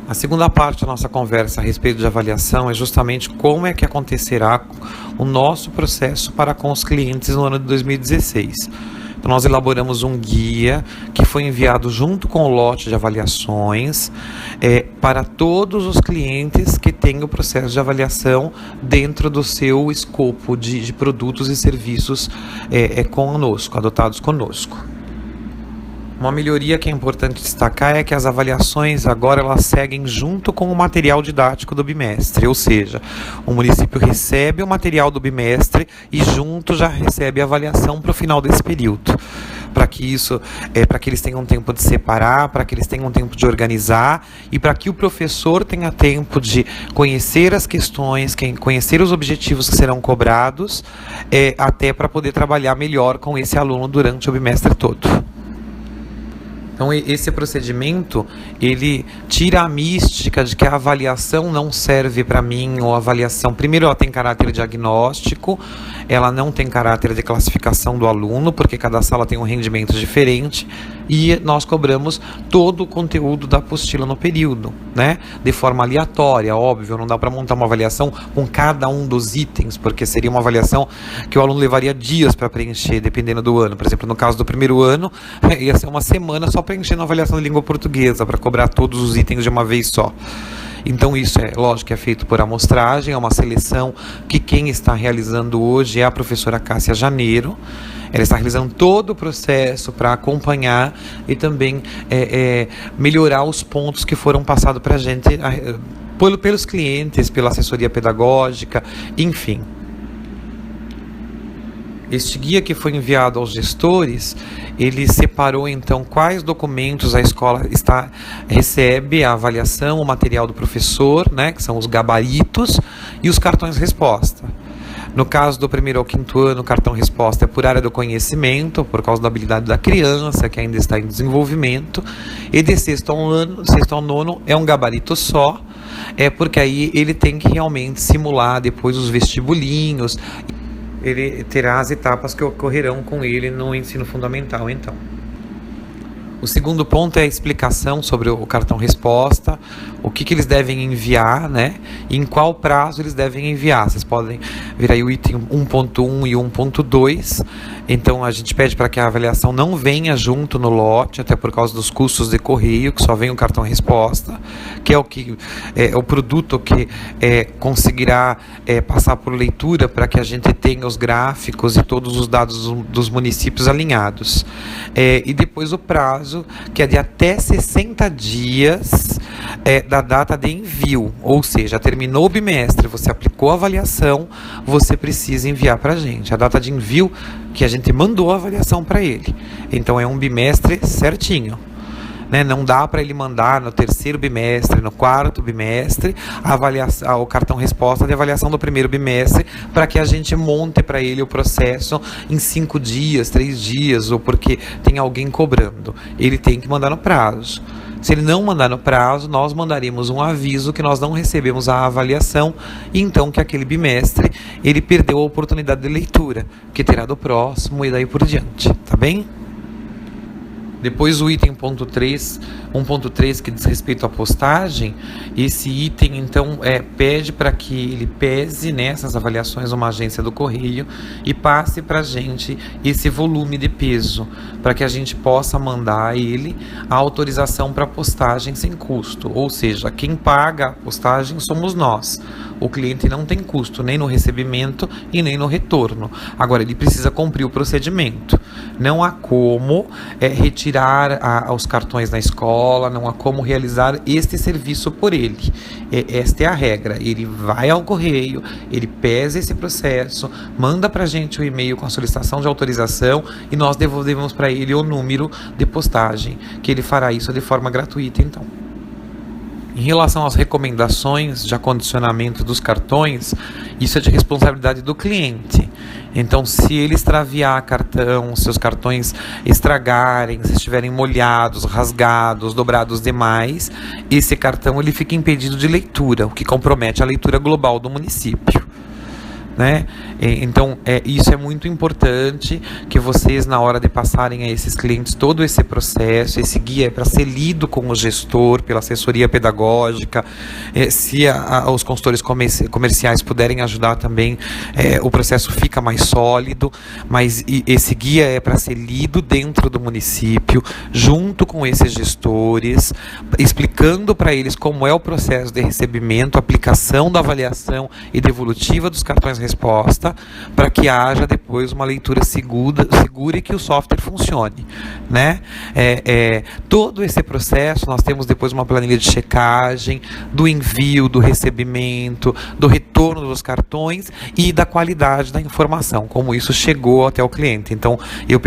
A segunda parte da nossa conversa a respeito de avaliação é justamente como é que acontecerá o nosso processo para com os clientes no ano de 2016. Então, nós elaboramos um guia que foi enviado junto com o lote de avaliações para todos os clientes que têm o processo de avaliação dentro do seu escopo de produtos e serviços conosco, adotados conosco. Uma melhoria que é importante destacar é que as avaliações agora elas seguem junto com o material didático do bimestre, ou seja, o município recebe o material do bimestre e junto já recebe a avaliação para o final desse período. Para que eles tenham tempo de separar, para que eles tenham tempo de organizar e para que o professor tenha tempo de conhecer as questões, conhecer os objetivos que serão cobrados, até para poder trabalhar melhor com esse aluno durante o bimestre todo. Então, esse procedimento, ele tira a mística de que a avaliação não serve para mim, ou a avaliação, primeiro, ela tem caráter diagnóstico, ela não tem caráter de classificação do aluno, porque cada sala tem um rendimento diferente, e nós cobramos todo o conteúdo da apostila no período, né? De forma aleatória, óbvio, não dá para montar uma avaliação com cada um dos itens, porque seria uma avaliação que o aluno levaria dias para preencher, dependendo do ano. Por exemplo, no caso do primeiro ano, ia ser uma semana só preenchendo a avaliação de língua portuguesa, para cobrar todos os itens de uma vez só. Então isso lógico, é feito por amostragem, é uma seleção que quem está realizando hoje é a professora Cássia Janeiro. Ela está realizando todo o processo para acompanhar e também melhorar os pontos que foram passados para a gente pelos clientes, pela assessoria pedagógica, enfim. Este guia que foi enviado aos gestores, ele separou então quais documentos a escola recebe, a avaliação, o material do professor, né, que são os gabaritos, e os cartões resposta. No caso do primeiro ao quinto ano, o cartão resposta é por área do conhecimento, por causa da habilidade da criança, que ainda está em desenvolvimento, e de sexto ao nono é um gabarito só, porque aí ele tem que realmente simular depois os vestibulinhos. Ele terá as etapas que ocorrerão com ele no ensino fundamental, então. O segundo ponto é a explicação sobre o cartão resposta, o que eles devem enviar, né? E em qual prazo eles devem enviar. Vocês podem ver aí o item 1.1 e 1.2. Então, a gente pede para que a avaliação não venha junto no lote, até por causa dos custos de correio, que só vem o cartão resposta, que é o produto que conseguirá passar por leitura para que a gente tenha os gráficos e todos os dados dos municípios alinhados. E depois o prazo, que é de até 60 dias da data de envio, ou seja, terminou o bimestre, você aplicou a avaliação, você precisa enviar para a gente. A data de envio que a gente mandou a avaliação para ele. Então é um bimestre certinho. Né? Não dá para ele mandar no terceiro bimestre, no quarto bimestre, o cartão resposta de avaliação do primeiro bimestre, para que a gente monte para ele o processo em 5 dias, 3 dias, ou porque tem alguém cobrando. Ele tem que mandar no prazo. Se ele não mandar no prazo, nós mandaremos um aviso que nós não recebemos a avaliação, e então que aquele bimestre ele perdeu a oportunidade de leitura, que terá do próximo e daí por diante, tá bem? Depois o item 1.3, que diz respeito à postagem, esse item então pede para que ele pese nessas avaliações uma agência do correio e passe para a gente esse volume de peso, para que a gente possa mandar a ele a autorização para postagem sem custo, ou seja, quem paga a postagem somos nós. O cliente não tem custo nem no recebimento e nem no retorno. Agora, ele precisa cumprir o procedimento. Não há como retirar os cartões na escola, não há como realizar este serviço por ele. Esta é a regra. Ele vai ao correio, ele pesa esse processo, manda para a gente o e-mail com a solicitação de autorização e nós devolvemos para ele o número de postagem, que ele fará isso de forma gratuita, então. Em relação às recomendações de acondicionamento dos cartões, isso é de responsabilidade do cliente. Então, se ele extraviar cartão, se os cartões estragarem, se estiverem molhados, rasgados, dobrados demais, esse cartão ele fica impedido de leitura, o que compromete a leitura global do município. né? Então, isso é muito importante que vocês, na hora de passarem a esses clientes todo esse processo, esse guia é para ser lido com o gestor, pela assessoria pedagógica, se os consultores comerciais puderem ajudar também, o processo fica mais sólido, mas esse guia é para ser lido dentro do município, junto com esses gestores, explicando para eles como é o processo de recebimento, aplicação da avaliação e devolutiva dos cartões resposta, para que haja depois uma leitura segura e que o software funcione, né? Todo esse processo, nós temos depois uma planilha de checagem do envio, do recebimento, do retorno dos cartões e da qualidade da informação, como isso chegou até o cliente. Então, eu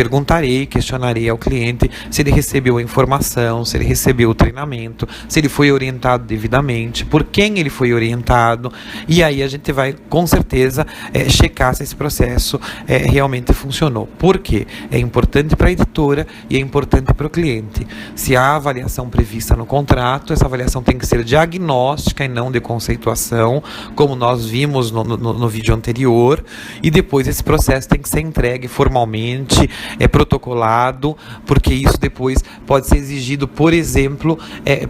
questionarei ao cliente se ele recebeu a informação, se ele recebeu o treinamento, se ele foi orientado devidamente, por quem ele foi orientado, e aí a gente vai, com certeza, checar se esse processo realmente funcionou. Por quê? É importante para a editora e é importante para o cliente. Se há avaliação prevista no contrato, essa avaliação tem que ser diagnóstica e não de conceituação, como nós vimos no vídeo anterior, e depois esse processo tem que ser entregue formalmente, protocolado, porque isso depois pode ser exigido, por exemplo,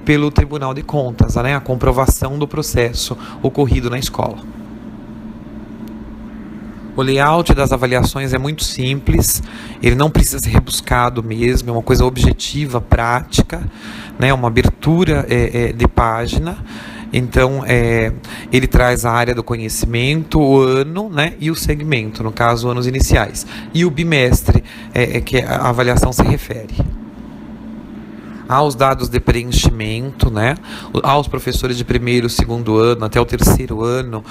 pelo Tribunal de Contas, né? A comprovação do processo ocorrido na escola. O layout das avaliações é muito simples, ele não precisa ser rebuscado mesmo, é uma coisa objetiva, prática, né? Uma abertura de página. Então, ele traz a área do conhecimento, o ano, né, e o segmento, no caso, anos iniciais. E o bimestre, que a avaliação se refere. Aos dados de preenchimento, né? Aos professores de primeiro, segundo ano, até o terceiro ano,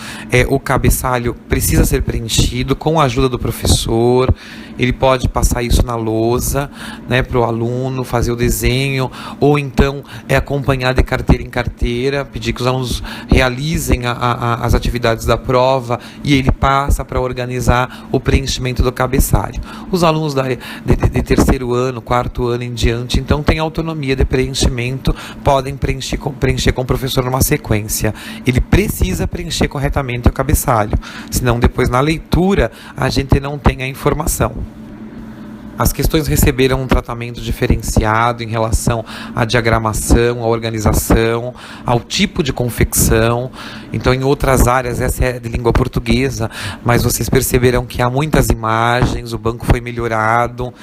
o cabeçalho precisa ser preenchido com a ajuda do professor. Ele pode passar isso na lousa, né, para o aluno fazer o desenho, ou então acompanhar de carteira em carteira, pedir que os alunos realizem as atividades da prova e ele passa para organizar o preenchimento do cabeçalho. Os alunos de terceiro ano, quarto ano em diante, então, têm autonomia de preenchimento, podem preencher com o professor numa sequência. Ele precisa preencher corretamente o cabeçalho, senão depois na leitura a gente não tem a informação. As questões receberam um tratamento diferenciado em relação à diagramação, à organização, ao tipo de confecção. Então, em outras áreas, essa é de língua portuguesa, mas vocês perceberam que há muitas imagens, o banco foi melhorado,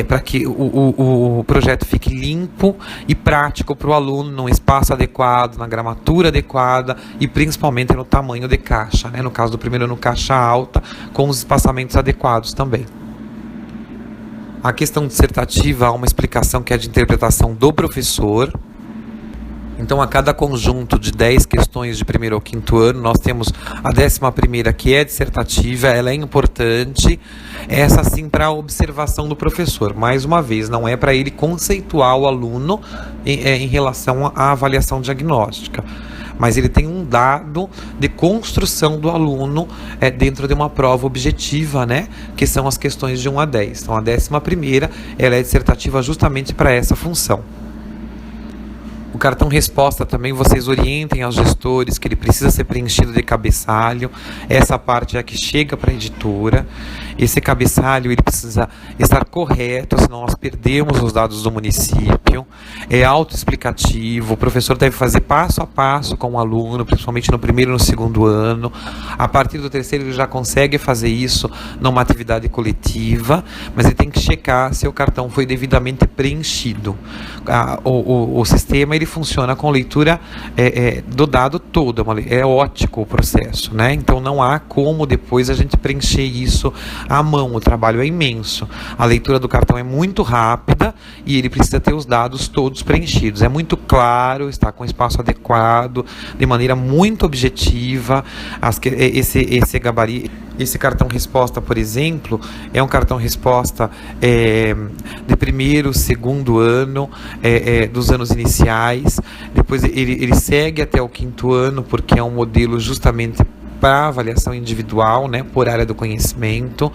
para que o projeto fique limpo e prático para o aluno, num espaço adequado, na gramatura adequada e principalmente no tamanho de caixa, né? No caso do primeiro ano, caixa alta, com os espaçamentos adequados também. A questão dissertativa, há uma explicação que é de interpretação do professor. Então, a cada conjunto de 10 questões de primeiro ao quinto ano, nós temos a 11ª, que é dissertativa, ela é importante, essa sim para a observação do professor. Mais uma vez, não é para ele conceituar o aluno em relação à avaliação diagnóstica, mas ele tem um dado de construção do aluno dentro de uma prova objetiva, né? Que são as questões de 1 a 10. Então, a 11ª, ela é dissertativa justamente para essa função. O cartão resposta também, vocês orientem aos gestores que ele precisa ser preenchido de cabeçalho. Essa parte é a que chega para a editora. Esse cabeçalho ele precisa estar correto, senão nós perdemos os dados do município. É autoexplicativo, o professor deve fazer passo a passo com o aluno, principalmente no primeiro e no segundo ano. A partir do terceiro ele já consegue fazer isso numa atividade coletiva, mas ele tem que checar se o cartão foi devidamente preenchido. O sistema ele funciona com leitura do dado todo, é ótico o processo, né? Então não há como depois a gente preencher isso à mão, o trabalho é imenso. A leitura do cartão é muito rápida e ele precisa ter os dados todos preenchidos. É muito claro, está com espaço adequado, de maneira muito objetiva. Esse gabarito, esse cartão resposta, por exemplo, é um cartão resposta de primeiro, segundo ano, dos anos iniciais. Depois ele segue até o quinto ano, porque é um modelo justamente para avaliação individual, né, por área do conhecimento.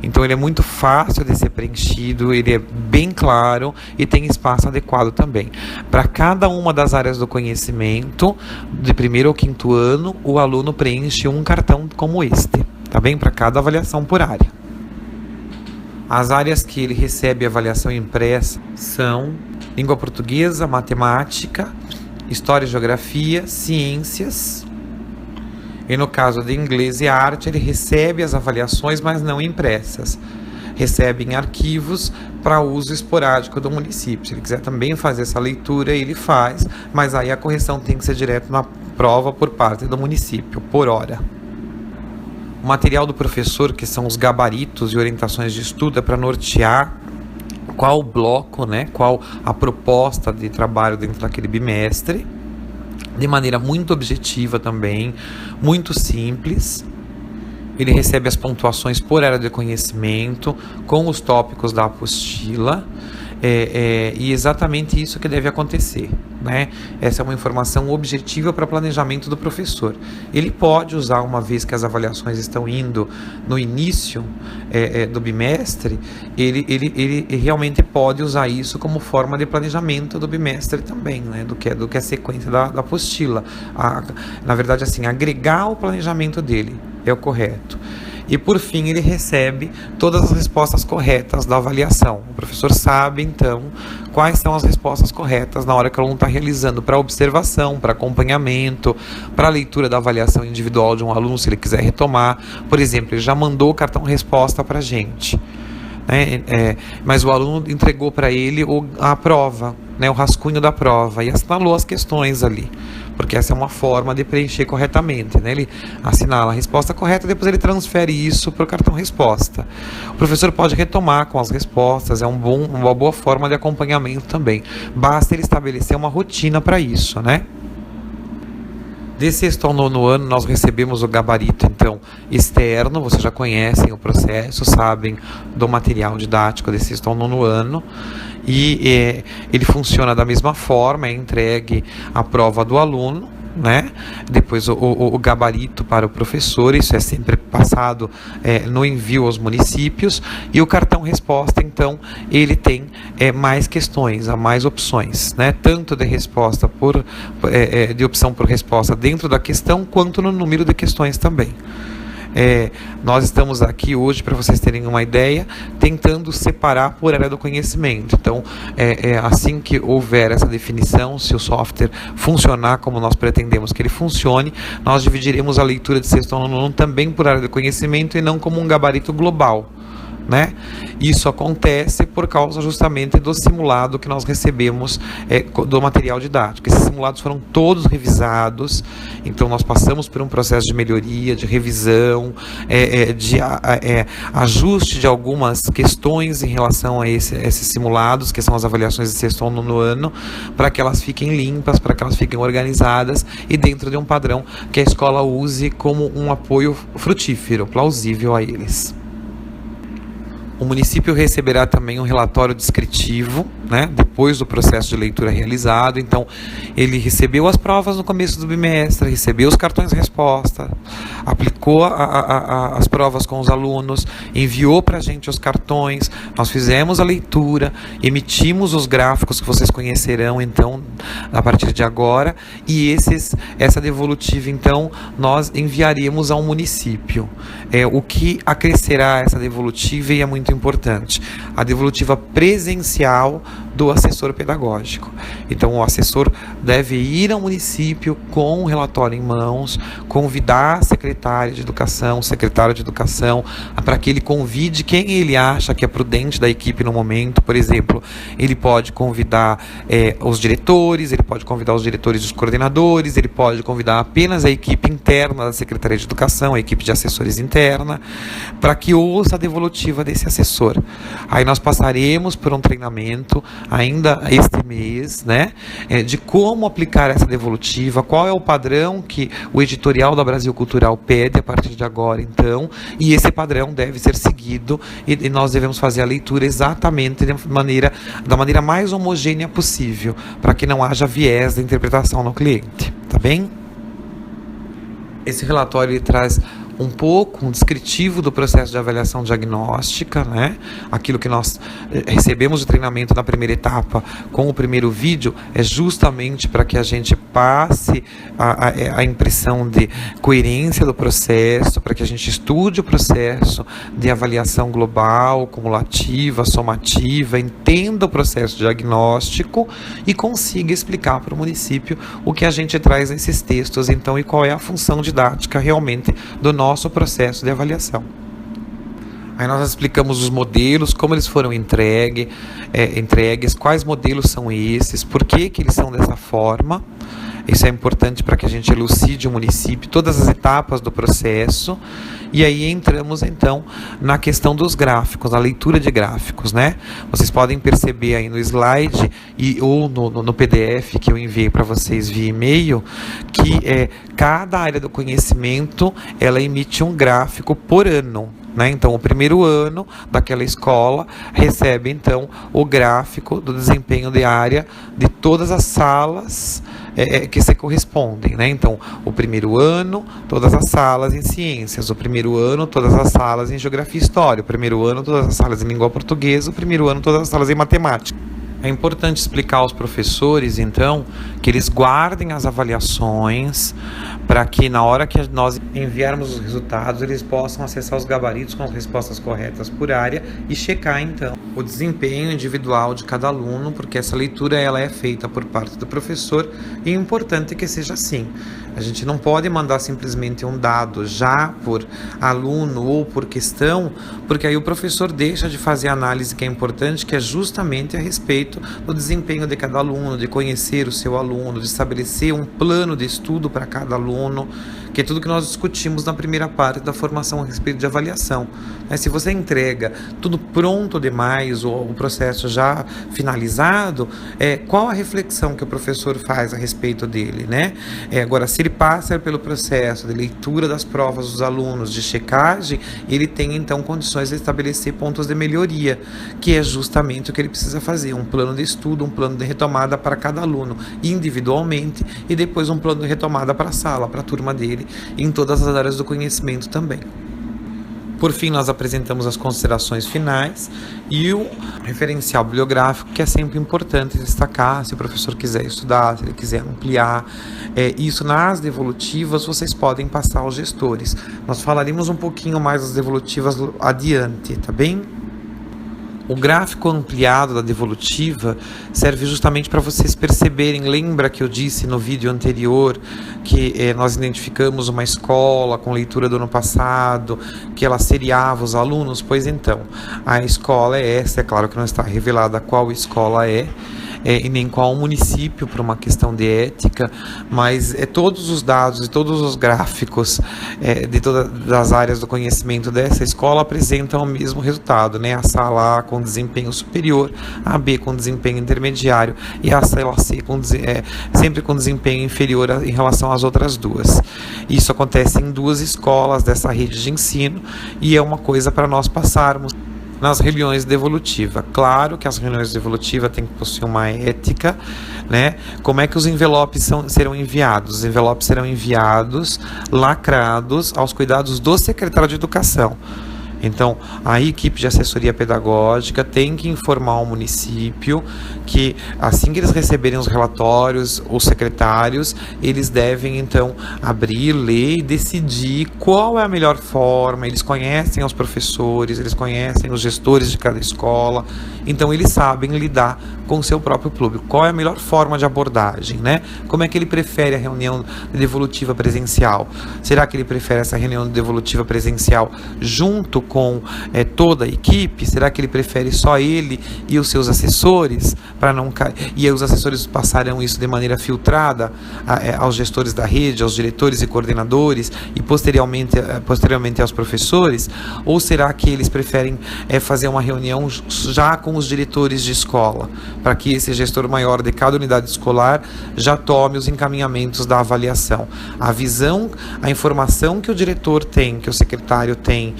Então ele é muito fácil de ser preenchido, ele é bem claro e tem espaço adequado também. Para cada uma das áreas do conhecimento, de primeiro ao quinto ano, o aluno preenche um cartão como este. tá bem? Para cada avaliação por área. As áreas que ele recebe avaliação impressa são língua portuguesa, matemática, história e geografia, ciências. E no caso de inglês e arte, ele recebe as avaliações, mas não impressas. Recebe em arquivos para uso esporádico do município. Se ele quiser também fazer essa leitura, ele faz, mas aí a correção tem que ser direto na prova por parte do município, por hora. O material do professor, que são os gabaritos e orientações de estudo, é para nortear qual bloco, né, qual a proposta de trabalho dentro daquele bimestre, de maneira muito objetiva também, muito simples. Ele recebe as pontuações por área de conhecimento, com os tópicos da apostila, e exatamente isso que deve acontecer, né? Essa é uma informação objetiva para planejamento do professor. Ele pode usar, uma vez que as avaliações estão indo no início do bimestre, ele realmente pode usar isso como forma de planejamento do bimestre também, né? Do que é a sequência da apostila. Na verdade, assim, agregar o planejamento dele é o correto. E por fim, ele recebe todas as respostas corretas da avaliação. O professor sabe, então, quais são as respostas corretas na hora que o aluno está realizando para observação, para acompanhamento, para leitura da avaliação individual de um aluno, se ele quiser retomar. Por exemplo, ele já mandou o cartão resposta para a gente, né? Mas o aluno entregou para ele a prova, né, o rascunho da prova, e assinalou as questões ali, porque essa é uma forma de preencher corretamente, né? Ele assinala a resposta correta, depois ele transfere isso para o cartão resposta. O professor pode retomar com as respostas, é uma boa forma de acompanhamento também. Basta ele estabelecer uma rotina para isso, né? De sexto ao nono ano, nós recebemos o gabarito, então, externo. Vocês já conhecem o processo, sabem do material didático de sexto ao nono ano. E ele funciona da mesma forma, é entregue a prova do aluno, né? Depois o gabarito para o professor, isso é sempre passado no envio aos municípios, e o cartão resposta, então, ele tem mais questões, mais opções, né? Tanto de resposta de opção por resposta dentro da questão, quanto no número de questões também. Nós estamos aqui hoje, para vocês terem uma ideia, tentando separar por área do conhecimento. Então, assim que houver essa definição, se o software funcionar como nós pretendemos que ele funcione, nós dividiremos a leitura de sexto ao nono também por área do conhecimento e não como um gabarito global, né? Isso acontece por causa justamente do simulado que nós recebemos do material didático. Esses simulados foram todos revisados, então nós passamos por um processo de melhoria, de revisão, de ajuste de algumas questões em relação a esses simulados, que são as avaliações de sexto ao nono ano, para que elas fiquem limpas, para que elas fiquem organizadas e dentro de um padrão que a escola use como um apoio frutífero, plausível a eles. O município receberá também um relatório descritivo, né, depois do processo de leitura realizado. Então, ele recebeu as provas no começo do bimestre, recebeu os cartões de resposta, aplicou as provas com os alunos, enviou para a gente os cartões, nós fizemos a leitura, emitimos os gráficos que vocês conhecerão, então, a partir de agora, e essa devolutiva, então, nós enviaríamos ao município. O que acrescerá essa devolutiva, e é muito importante, a devolutiva presencial do assessor pedagógico. Então, o assessor deve ir ao município com o relatório em mãos, convidar a secretária de educação, o secretário de educação, para que ele convide quem ele acha que é prudente da equipe no momento. Por exemplo, ele pode convidar os diretores, ele pode convidar os diretores e os coordenadores, ele pode convidar apenas a equipe interna da Secretaria de Educação, a equipe de assessores interna, para que ouça a devolutiva desse assessor. Aí nós passaremos por um treinamento ainda este mês, né, de como aplicar essa devolutiva, qual é o padrão que o editorial da Brasil Cultural pede a partir de agora, então, e esse padrão deve ser seguido e nós devemos fazer a leitura exatamente da maneira mais homogênea possível, para que não haja viés da interpretação no cliente, tá bem? Esse relatório ele traz um descritivo do processo de avaliação diagnóstica, né? Aquilo que nós recebemos de treinamento na primeira etapa com o primeiro vídeo é justamente para que a gente passe a impressão de coerência do processo, para que a gente estude o processo de avaliação global, cumulativa, somativa, entenda o processo diagnóstico e consiga explicar para o município o que a gente traz nesses textos, então, e qual é a função didática realmente do nosso processo de avaliação. Aí nós explicamos os modelos, como eles foram entregues, quais modelos são esses, por que eles são dessa forma. Isso é importante para que a gente elucide o município, todas as etapas do processo. E aí entramos, então, na questão dos gráficos, na leitura de gráficos, né? Vocês podem perceber aí no slide ou no PDF que eu enviei para vocês via e-mail, que cada área do conhecimento, ela emite um gráfico por ano. Né? Então, o primeiro ano daquela escola recebe, então, o gráfico do desempenho de área de todas as salas que se correspondem. Né? Então, o primeiro ano, todas as salas em ciências, o primeiro ano, todas as salas em geografia e história, o primeiro ano, todas as salas em língua portuguesa, o primeiro ano, todas as salas em matemática. É importante explicar aos professores, então, que eles guardem as avaliações para que na hora que nós enviarmos os resultados, eles possam acessar os gabaritos com as respostas corretas por área e checar, então, o desempenho individual de cada aluno, porque essa leitura ela é feita por parte do professor e é importante que seja assim. A gente não pode mandar simplesmente um dado já por aluno ou por questão, porque aí o professor deixa de fazer a análise que é importante, que é justamente a respeito do desempenho de cada aluno, de conhecer o seu aluno, de estabelecer um plano de estudo para cada aluno, que é tudo que nós discutimos na primeira parte da formação a respeito de avaliação. Se você entrega tudo pronto demais, ou o processo já finalizado, qual a reflexão que o professor faz a respeito dele, né? Agora, se ele passa pelo processo de leitura das provas dos alunos, de checagem, ele tem então condições de estabelecer pontos de melhoria, que é justamente o que ele precisa fazer, um plano de estudo, um plano de retomada para cada aluno individualmente e depois um plano de retomada para a sala, para a turma dele, em todas as áreas do conhecimento também. Por fim, nós apresentamos as considerações finais e o referencial bibliográfico, que é sempre importante destacar, se o professor quiser estudar, se ele quiser ampliar. Isso nas devolutivas vocês podem passar aos gestores. Nós falaremos um pouquinho mais das devolutivas adiante, tá bem? O gráfico ampliado da devolutiva serve justamente para vocês perceberem. Lembra que eu disse no vídeo anterior que nós identificamos uma escola com leitura do ano passado, que ela seriava os alunos? Pois então, a escola é essa, é claro que não está revelada qual escola e nem qual município, por uma questão de ética, mas todos os dados e todos os gráficos de todas as áreas do conhecimento dessa escola apresentam o mesmo resultado, né? A sala A com desempenho superior, a B com desempenho intermediário e a sala C sempre com desempenho inferior em relação às outras duas. Isso acontece em 2 escolas dessa rede de ensino e é uma coisa para nós passarmos nas reuniões de devolutiva. Claro que as reuniões de devolutiva têm que possuir uma ética, né? Como é que os envelopes serão enviados? Os envelopes serão enviados lacrados aos cuidados do secretário de Educação. Então, a equipe de assessoria pedagógica tem que informar o município que, assim que eles receberem os relatórios, os secretários, eles devem, então, abrir, ler e decidir qual é a melhor forma. Eles conhecem os professores, eles conhecem os gestores de cada escola, então eles sabem lidar com o seu próprio público. Qual é a melhor forma de abordagem, né? Como é que ele prefere a reunião devolutiva presencial? Será que ele prefere essa reunião devolutiva presencial junto com toda a equipe? Será que ele prefere só ele e os seus assessores? E aí os assessores passarão isso de maneira filtrada aos gestores da rede, aos diretores e coordenadores e posteriormente aos professores? Ou será que eles preferem fazer uma reunião já com os diretores de escola, para que esse gestor maior de cada unidade escolar já tome os encaminhamentos da avaliação? A visão, a informação que o diretor tem, que o secretário tem,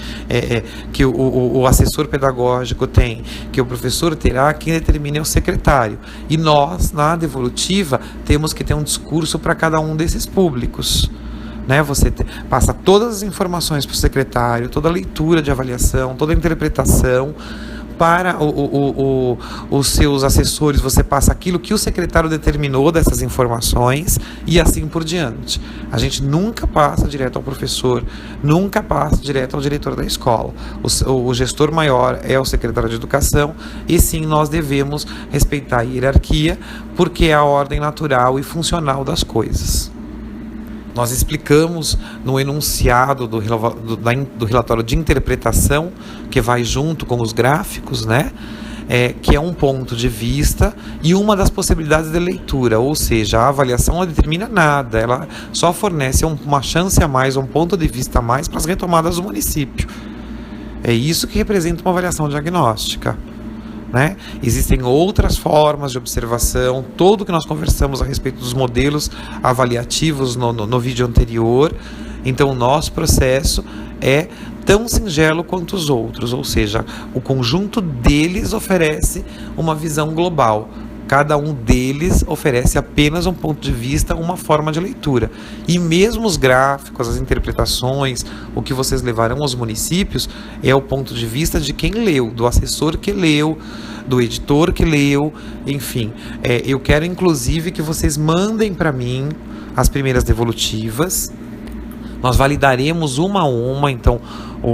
que o assessor pedagógico tem, que o professor terá, quem determina é o secretário. E nós, na devolutiva, temos que ter um discurso para cada um desses públicos, né? Você passa todas as informações para o secretário, toda a leitura de avaliação, toda a interpretação. Para os seus assessores, você passa aquilo que o secretário determinou dessas informações e assim por diante. A gente nunca passa direto ao professor, nunca passa direto ao diretor da escola. O gestor maior é o secretário de educação e sim, nós devemos respeitar a hierarquia porque é a ordem natural e funcional das coisas. Nós explicamos no enunciado do relatório de interpretação, que vai junto com os gráficos, né? Que é um ponto de vista e uma das possibilidades de leitura, ou seja, a avaliação não determina nada, ela só fornece uma chance a mais, um ponto de vista a mais para as retomadas do município. É isso que representa uma avaliação diagnóstica. Né? Existem outras formas de observação, tudo que nós conversamos a respeito dos modelos avaliativos no vídeo anterior. Então o nosso processo é tão singelo quanto os outros, ou seja, o conjunto deles oferece uma visão global. Cada um deles oferece apenas um ponto de vista, uma forma de leitura. E mesmo os gráficos, as interpretações, o que vocês levarão aos municípios, é o ponto de vista de quem leu, do assessor que leu, do editor que leu, enfim. Eu quero inclusive que vocês mandem para mim as primeiras devolutivas. Nós validaremos uma a uma, então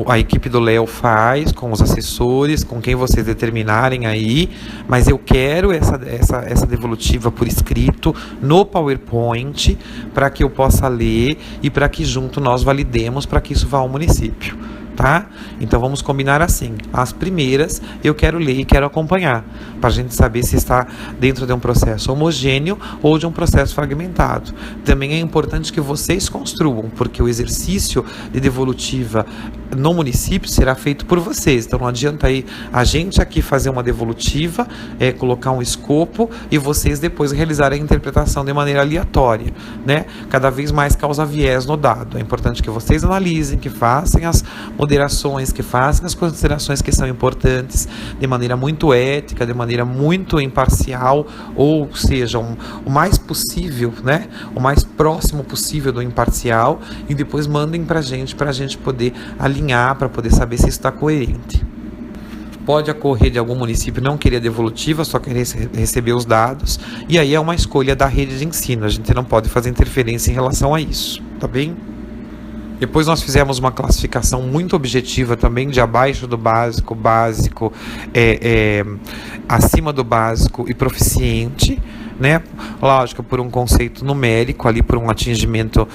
a equipe do Léo faz com os assessores, com quem vocês determinarem aí, mas eu quero essa devolutiva por escrito no PowerPoint para que eu possa ler e para que junto nós validemos para que isso vá ao município. Tá? Então vamos combinar assim, as primeiras eu quero ler e quero acompanhar, para a gente saber se está dentro de um processo homogêneo ou de um processo fragmentado. Também é importante que vocês construam, porque o exercício de devolutiva no município será feito por vocês, então não adianta aí a gente aqui fazer uma devolutiva, colocar um escopo e vocês depois realizarem a interpretação de maneira aleatória, né? Cada vez mais causa viés no dado. É importante que vocês analisem, que façam as moderações, que façam as considerações que são importantes de maneira muito ética, de maneira muito imparcial, ou seja, o mais possível, né? O mais próximo possível do imparcial, e depois mandem para a gente poder alinhar, para poder saber se isso está coerente. Pode ocorrer de algum município não querer devolutiva, só querer receber os dados, e aí é uma escolha da rede de ensino, a gente não pode fazer interferência em relação a isso, tá bem? Depois nós fizemos uma classificação muito objetiva também, de abaixo do básico, básico, acima do básico e proficiente, né? Lógico, por um conceito numérico, ali por um atingimento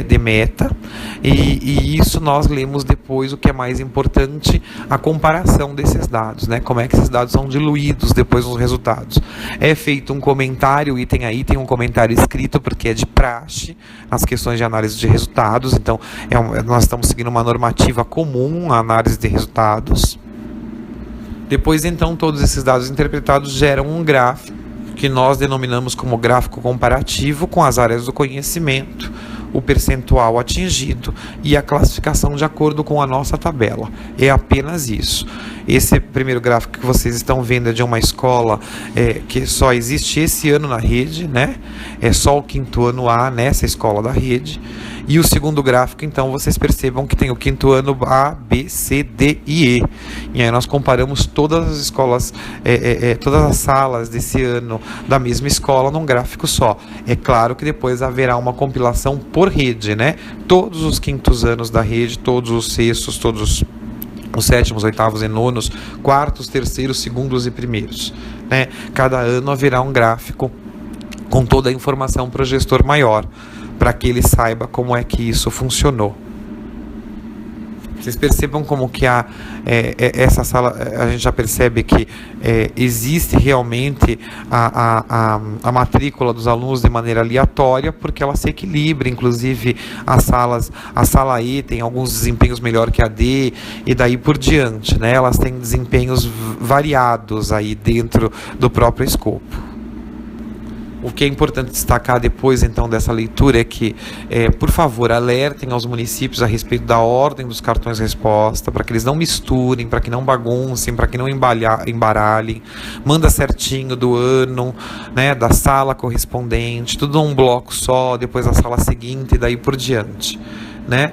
de meta, e isso nós lemos depois o que é mais importante, a comparação desses dados, né? Como é que esses dados são diluídos depois nos resultados. É feito um comentário, o item aí tem um comentário escrito, porque é de praxe nas questões de análise de resultados, então nós estamos seguindo uma normativa comum, a análise de resultados. Depois, então, todos esses dados interpretados geram um gráfico, que nós denominamos como gráfico comparativo com as áreas do conhecimento, o percentual atingido e a classificação de acordo com a nossa tabela. É apenas isso. Esse primeiro gráfico que vocês estão vendo é de uma escola que só existe esse ano na rede, né? É só o quinto ano A nessa escola da rede. E o segundo gráfico, então, vocês percebam que tem o quinto ano A, B, C, D e E. E aí nós comparamos todas as escolas, todas as salas desse ano da mesma escola num gráfico só. É claro que depois haverá uma compilação por rede, né? Todos os quintos anos da rede, todos os sextos, todos os sétimos, oitavos e nonos, quartos, terceiros, segundos e primeiros, né? Cada ano haverá um gráfico com toda a informação para o gestor maior, para que ele saiba como é que isso funcionou. Vocês percebam como que essa sala, a gente já percebe que existe realmente a matrícula dos alunos de maneira aleatória, porque ela se equilibra, inclusive a sala E tem alguns desempenhos melhor que a D, e daí por diante, né? Elas têm desempenhos variados aí dentro do próprio escopo. O que é importante destacar depois, então, dessa leitura é que, por favor, alertem aos municípios a respeito da ordem dos cartões resposta, para que eles não misturem, para que não baguncem, para que não embaralhem. Manda certinho do ano, né, da sala correspondente, tudo num bloco só, depois a sala seguinte e daí por diante. Né?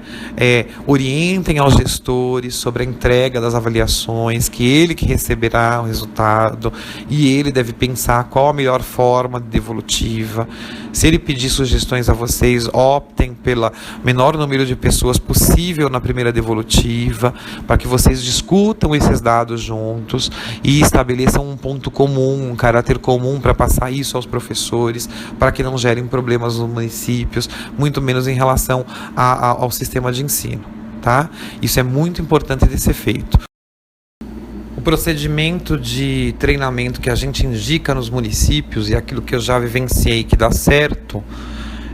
Orientem aos gestores sobre a entrega das avaliações, que ele que receberá o resultado e ele deve pensar qual a melhor forma de devolutiva. Se ele pedir sugestões a vocês, optem pelo menor número de pessoas possível na primeira devolutiva, para que vocês discutam esses dados juntos e estabeleçam um ponto comum, um caráter comum para passar isso aos professores, para que não gerem problemas nos municípios, muito menos em relação ao sistema de ensino, tá? Isso é muito importante de ser feito. O procedimento de treinamento que a gente indica nos municípios e aquilo que eu já vivenciei que dá certo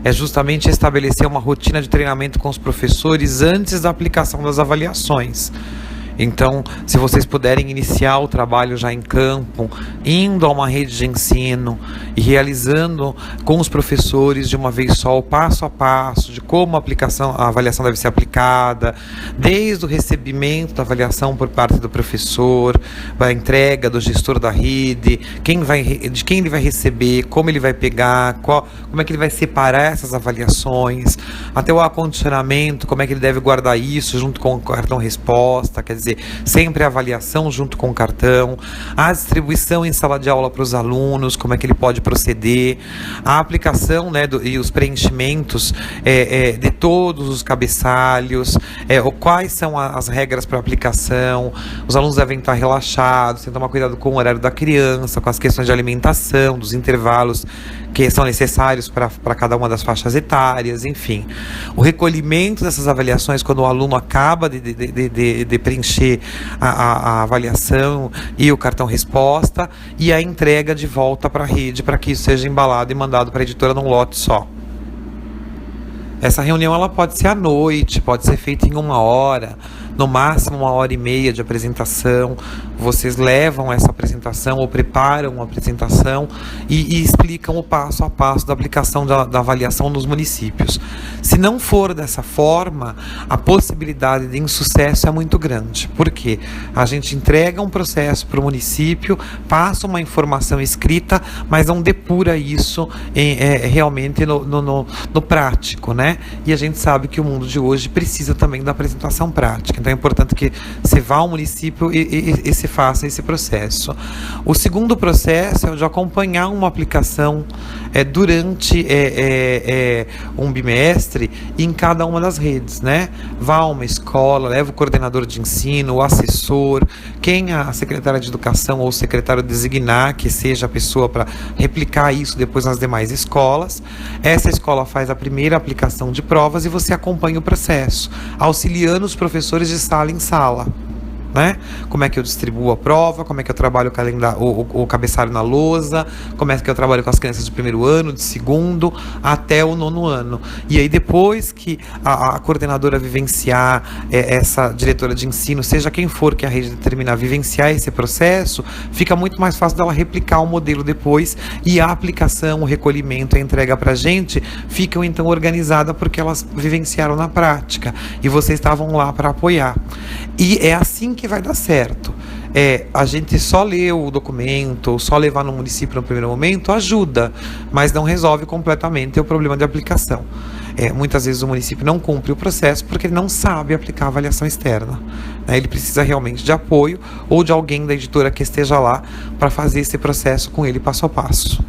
é justamente estabelecer uma rotina de treinamento com os professores antes da aplicação das avaliações. Então, se vocês puderem iniciar o trabalho já em campo, indo a uma rede de ensino e realizando com os professores de uma vez só o passo a passo de como a avaliação deve ser aplicada, desde o recebimento da avaliação por parte do professor, a entrega do gestor da rede, de quem ele vai receber, como ele vai pegar, como é que ele vai separar essas avaliações, até o acondicionamento, como é que ele deve guardar isso junto com o cartão resposta, quer dizer, sempre a avaliação junto com o cartão, a distribuição em sala de aula para os alunos, como é que ele pode proceder, a aplicação, né, e os preenchimentos de todos os cabeçalhos, quais são as regras para aplicação. Os alunos devem estar relaxados, tem que tomar cuidado com o horário da criança, com as questões de alimentação, dos intervalos que são necessários para cada uma das faixas etárias, enfim. O recolhimento dessas avaliações, quando o aluno acaba de preencher a avaliação e o cartão resposta, e a entrega de volta para a rede, para que isso seja embalado e mandado para a editora num lote só. Essa reunião ela pode ser à noite, pode ser feita em 1 hora, no máximo 1h30 de apresentação. Vocês levam essa apresentação ou preparam uma apresentação e explicam o passo a passo da aplicação da avaliação nos municípios. Se não for dessa forma, a possibilidade de insucesso é muito grande. Por quê? A gente entrega um processo para o município, passa uma informação escrita, mas não depura isso realmente no prático, né? E a gente sabe que o mundo de hoje precisa também da apresentação prática. Então é importante que você vá ao município e se faça esse processo. O segundo processo é o de acompanhar uma aplicação durante um bimestre em cada uma das redes, né? Vá a uma escola, leva o coordenador de ensino, o assessor, quem a secretária de educação ou o secretário designar que seja a pessoa para replicar isso depois nas demais escolas. Essa escola faz a primeira aplicação de provas e você acompanha o processo, auxiliando os professores de sala em sala, né? Como é que eu distribuo a prova, como é que eu trabalho o cabeçalho na lousa, como é que eu trabalho com as crianças de 1º ano, de 2º, até o 9º ano. E aí depois que a coordenadora vivenciar, essa diretora de ensino, seja quem for que a rede determinar, vivenciar esse processo, fica muito mais fácil dela replicar o modelo depois, e a aplicação, o recolhimento, a entrega para a gente, ficam então organizadas porque elas vivenciaram na prática, e vocês estavam lá para apoiar. E é assim que vai dar certo. A gente só ler o documento, ou só levar no município no primeiro momento, ajuda, mas não resolve completamente o problema de aplicação. Muitas vezes o município não cumpre o processo porque ele não sabe aplicar a avaliação externa, né? Ele precisa realmente de apoio ou de alguém da editora que esteja lá para fazer esse processo com ele passo a passo.